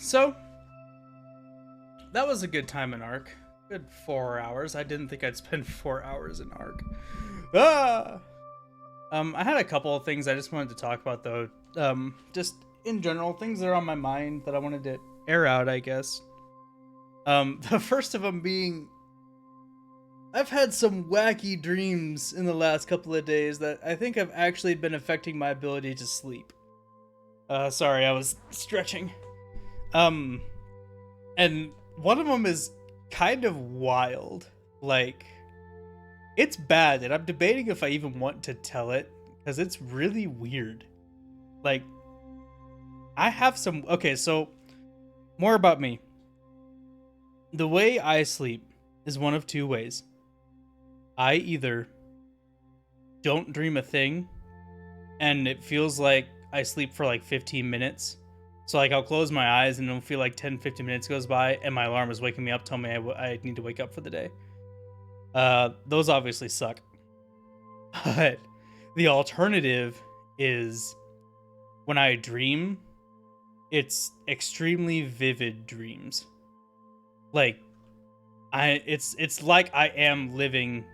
So that was a good time in Ark. Good 4 hours. I didn't think I'd spend 4 hours in Ark. Ah! I had a couple of things I just wanted to talk about though. Just in general, things that are on my mind that I wanted to air out, I guess. The first of them being I've had some wacky dreams in the last couple of days that I think have actually been affecting my ability to sleep. Sorry, I was stretching. Um, and one of them is kind of wild. Like, it's bad, and I'm debating if I even want to tell it because it's really weird. Like, I have some. Okay, so more about me. The way I sleep is one of two ways. I either don't dream a thing, and it feels like I sleep for like 15 minutes. So like I'll close my eyes and it'll feel like 10, 15 minutes goes by and my alarm is waking me up, telling me I need to wake up for the day. Those obviously suck. But the alternative is when I dream, it's extremely vivid dreams. Like it's like I am living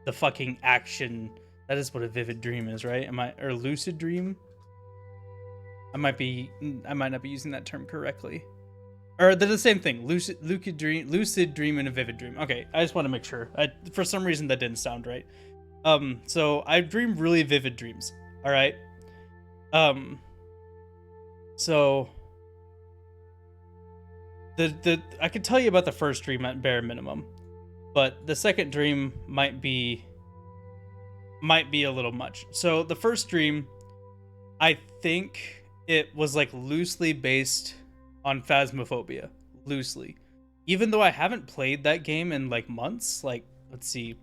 the fucking action. That is what a vivid dream is, right? Or lucid dream? I might not be using that term correctly. Or they're the same thing. Lucid dream, and a vivid dream. Okay, I just want to make sure. For some reason that didn't sound right. So I dream really vivid dreams. All right. So the I could tell you about the first dream at bare minimum, but the second dream might be a little much. So the first dream, I think it was like loosely based on Phasmophobia. Loosely. Even though I haven't played that game in like months. Like, let's see.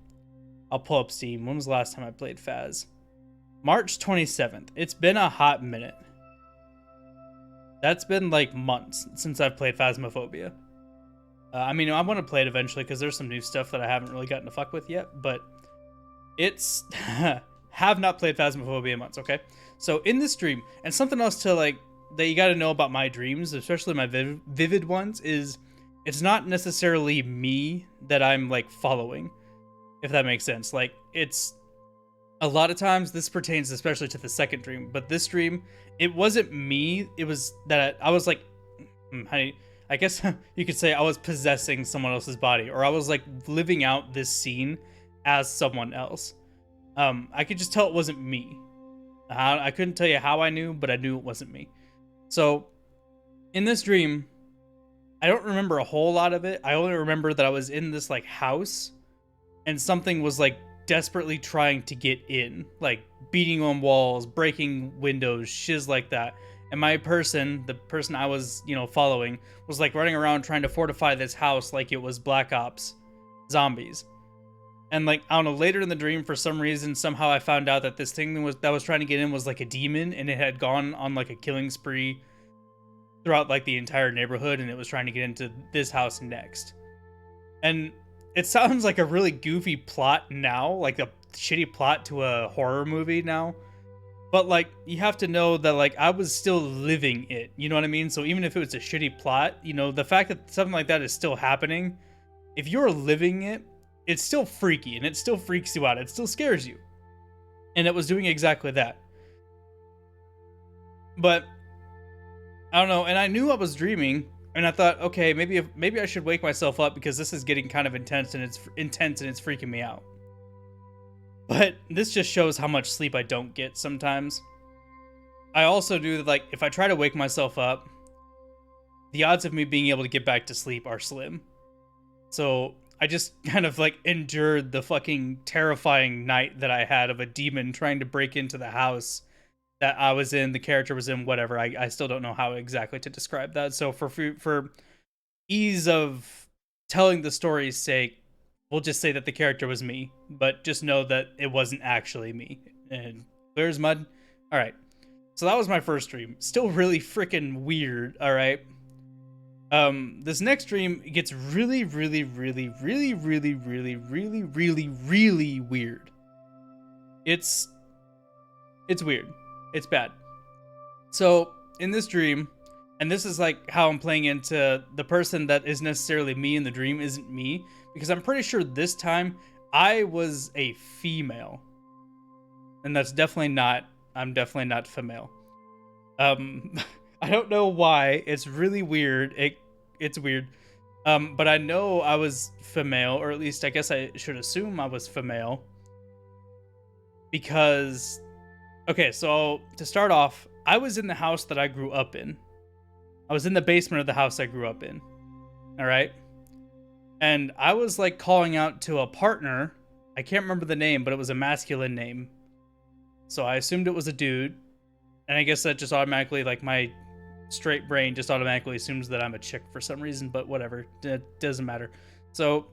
I'll pull up Steam. When was the last time I played Phas? March 27th. It's been a hot minute. That's been like months since I've played Phasmophobia. I mean, I want to play it eventually because there's some new stuff that I haven't really gotten to fuck with yet. But it's... have not played Phasmophobia in months, okay? So in this dream, and something else to like that you got to know about my dreams, especially my vivid ones, is it's not necessarily me that I'm like following, if that makes sense. Like, it's a lot of times this pertains especially to the second dream, but this dream, it wasn't me. It was that I was like, I guess you could say I was possessing someone else's body, or I was like living out this scene as someone else. I could just tell it wasn't me. I couldn't tell you how I knew, but I knew it wasn't me. So, in this dream, I don't remember a whole lot of it. I only remember that I was in this like house, and something was like desperately trying to get in, like beating on walls, breaking windows, shiz like that. And the person I was, following, was like running around trying to fortify this house like it was Black Ops zombies. And like, I don't know, later in the dream, for some reason, somehow I found out that this thing that was trying to get in was like a demon, and it had gone on like a killing spree throughout like the entire neighborhood, and it was trying to get into this house next. And it sounds like a really goofy plot now, like a shitty plot to a horror movie now. But like, you have to know that like I was still living it, you know what I mean? So even if it was a shitty plot, the fact that something like that is still happening, if you're living it, it's still freaky, and it still freaks you out. It still scares you. And it was doing exactly that. But I don't know, and I knew I was dreaming, and I thought, okay, maybe I should wake myself up because this is getting kind of intense and it's freaking me out. But this just shows how much sleep I don't get sometimes. I also do that, like, if I try to wake myself up, the odds of me being able to get back to sleep are slim. So I just kind of like endured the fucking terrifying night that I had of a demon trying to break into the house that I was in, the character was in, whatever. I still don't know how exactly to describe that. So for ease of telling the story's sake, we'll just say that the character was me, but just know that it wasn't actually me. And clear as mud. All right. So that was my first dream. Still really freaking weird. All right. This next dream gets really, really, really, really, really, really, really, really, really weird. It's weird. It's bad. So in this dream, And this is like how I'm playing into the person that is necessarily me in the dream isn't me, because I'm pretty sure this time I was a female. And that's definitely not, I'm definitely not female. I don't know why. It's really weird. It's weird. But I know I was female, or at least I guess I should assume I was female. Because, okay, so to start off, I was in the house that I grew up in. I was in the basement of the house I grew up in. All right. And I was like calling out to a partner. I can't remember the name, but it was a masculine name. So I assumed it was a dude. And I guess that just automatically, like, my straight brain just automatically assumes that I'm a chick for some reason, but whatever. It doesn't matter. So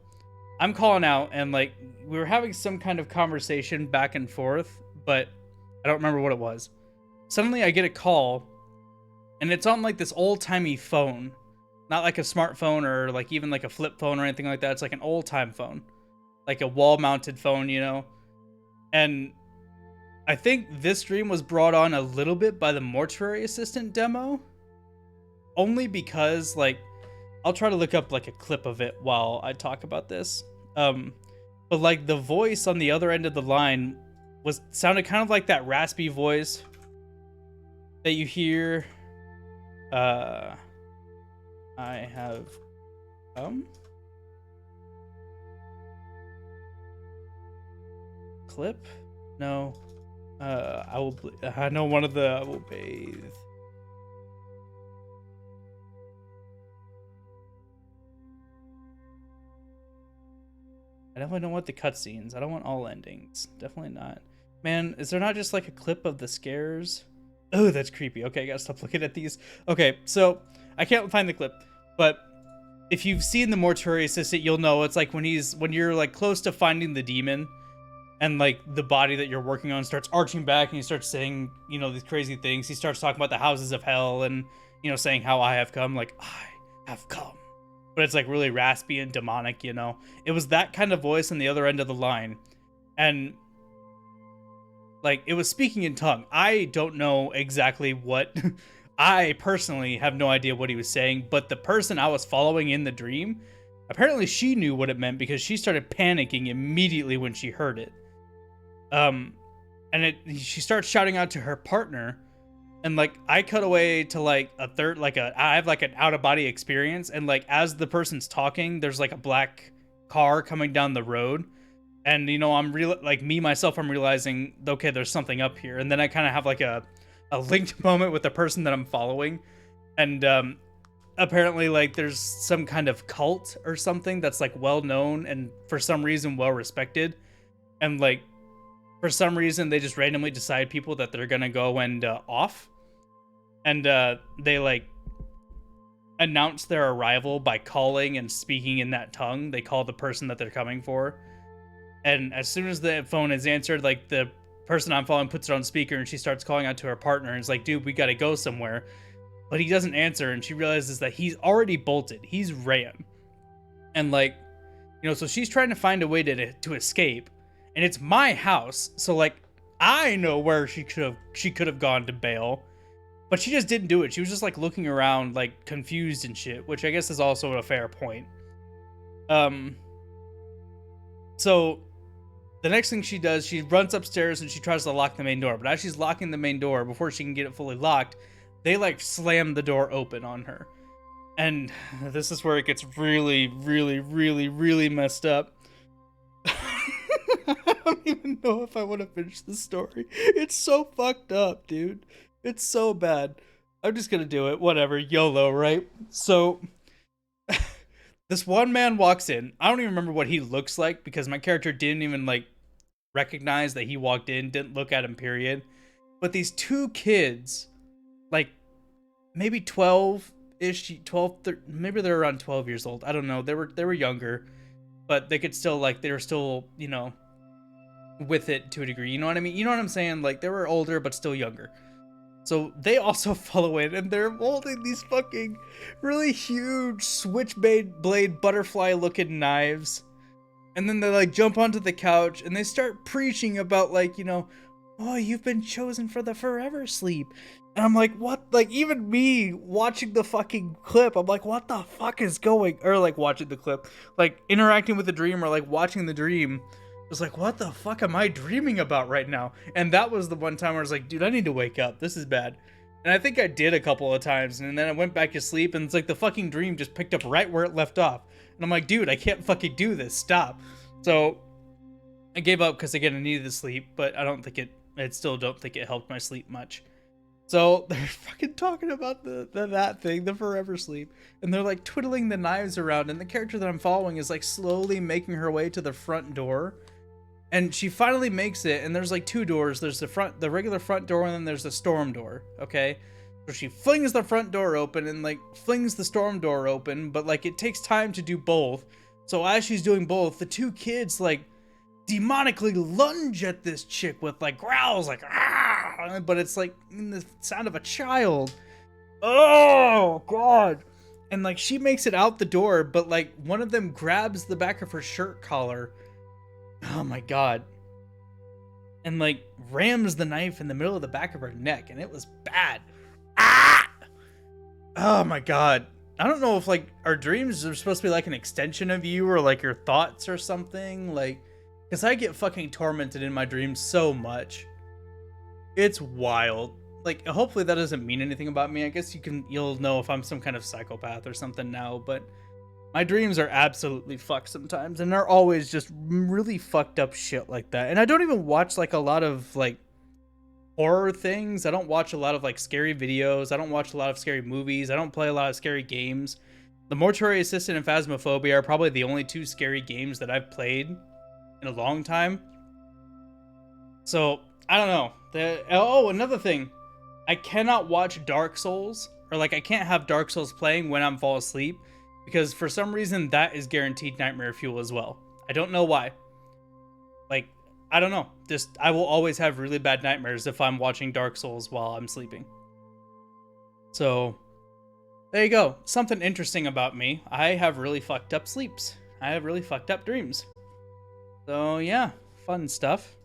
I'm calling out, and like, we were having some kind of conversation back and forth, but I don't remember what it was. Suddenly I get a call, and it's on like this old-timey phone. Not like a smartphone or like even like a flip phone or anything like that. It's like an old-time phone. Like a wall-mounted phone, you know? And I think this stream was brought on a little bit by the Mortuary Assistant demo. Only because, like, I'll try to look up like a clip of it while I talk about this. But like the voice on the other end of the line sounded kind of like that raspy voice that you hear. I have clip? No. I know one of the I will bathe. I definitely don't want the cutscenes. I don't want all endings. Definitely not. Man, is there not just like a clip of the scares? Oh, that's creepy. Okay, I gotta stop looking at these. Okay, so I can't find the clip, but if you've seen the Mortuary Assistant, you'll know it's like when you're like close to finding the demon, and like the body that you're working on starts arching back, and he starts saying, you know, these crazy things. He starts talking about the houses of hell, and, you know, saying how I have come, like, I have come. But it's like really raspy and demonic, you know? It was that kind of voice on the other end of the line. And like, it was speaking in tongue. I don't know exactly what, I personally have no idea what he was saying, but the person I was following in the dream, apparently she knew what it meant because she started panicking immediately when she heard it. She starts shouting out to her partner, and like I cut away to like I have like an out of body experience, and like as the person's talking, there's like a black car coming down the road, and you know I'm realizing, okay, there's something up here, and then I kind of have like a linked moment with the person that I'm following, and apparently like there's some kind of cult or something that's like well known and for some reason well respected, and like for some reason they just randomly decide people that they're gonna go and off, and they like announce their arrival by calling and speaking in that tongue. They call the person that they're coming for, and as soon as the phone is answered, like the person I'm following puts it on speaker, and she starts calling out to her partner, and it's like, dude, we gotta go somewhere. But he doesn't answer, and she realizes that he's already bolted. He's ran. And like, you know, so she's trying to find a way to escape. And it's my house, so like I know where she could have gone to bail, but she just didn't do it. She was just like looking around, like confused and shit, which I guess is also a fair point. So the next thing she does, she runs upstairs and she tries to lock the main door. But as she's locking the main door, before she can get it fully locked, they like slam the door open on her. And this is where it gets really, really, really, really messed up. I don't even know if I want to finish the story. It's so fucked up, dude. It's so bad. I'm just gonna do it. Whatever. YOLO, right? So this one man walks in. I don't even remember what he looks like because my character didn't even like recognize that he walked in, didn't look at him, period. But these two kids, like maybe 12-ish, 12, 13, maybe they're around 12 years old. I don't know. They were younger, but they could still like, they were still, you know, with it to a degree. You know what I mean? You know what I'm saying? Like they were older, but still younger. So they also follow in, and they're holding these fucking really huge switchblade butterfly looking knives. And then they like jump onto the couch and they start preaching about like, you know, "Oh, you've been chosen for the forever sleep." And I'm like, what? Like, even me watching the fucking clip, I'm like, what the fuck is going? Or like watching the clip, like interacting with the dream or like watching the dream. I was like, what the fuck am I dreaming about right now? And that was the one time where I was like, dude, I need to wake up. This is bad. And I think I did a couple of times, and then I went back to sleep, and it's like the fucking dream just picked up right where it left off. And I'm like, dude, I can't fucking do this. Stop. So I gave up because again, I needed to sleep, but I still don't think it helped my sleep much. So they're fucking talking about that thing, the forever sleep, and they're like twiddling the knives around, and the character that I'm following is like slowly making her way to the front door, and she finally makes it. And there's like two doors. There's the regular front door, and then there's the storm door. Okay, so she flings the front door open and like flings the storm door open, but like it takes time to do both. So as she's doing both, the two kids like demonically lunge at this chick with like growls, like ah, but it's like in the sound of a child. Oh god. And like she makes it out the door, but like one of them grabs the back of her shirt collar, oh my god, and like rams the knife in the middle of the back of her neck, and it was bad. Ah, oh my god. I don't know if like our dreams are supposed to be like an extension of you or like your thoughts or something, like, because I get fucking tormented in my dreams so much. It's wild. Like, hopefully that doesn't mean anything about me. I guess you'll know if I'm some kind of psychopath or something now, but my dreams are absolutely fucked sometimes, and they're always just really fucked up shit like that. And I don't even watch like a lot of like horror things. I don't watch a lot of like scary videos. I don't watch a lot of scary movies. I don't play a lot of scary games. The Mortuary Assistant and Phasmophobia are probably the only two scary games that I've played in a long time. So I don't know. Another thing, I cannot watch Dark Souls, or like I can't have Dark Souls playing when I'm fall asleep, because for some reason that is guaranteed nightmare fuel as well. I don't know why. Like, I don't know. Just I will always have really bad nightmares if I'm watching Dark Souls while I'm sleeping. So there you go. Something interesting about me. I have really fucked up sleeps. I have really fucked up dreams. So yeah, fun stuff.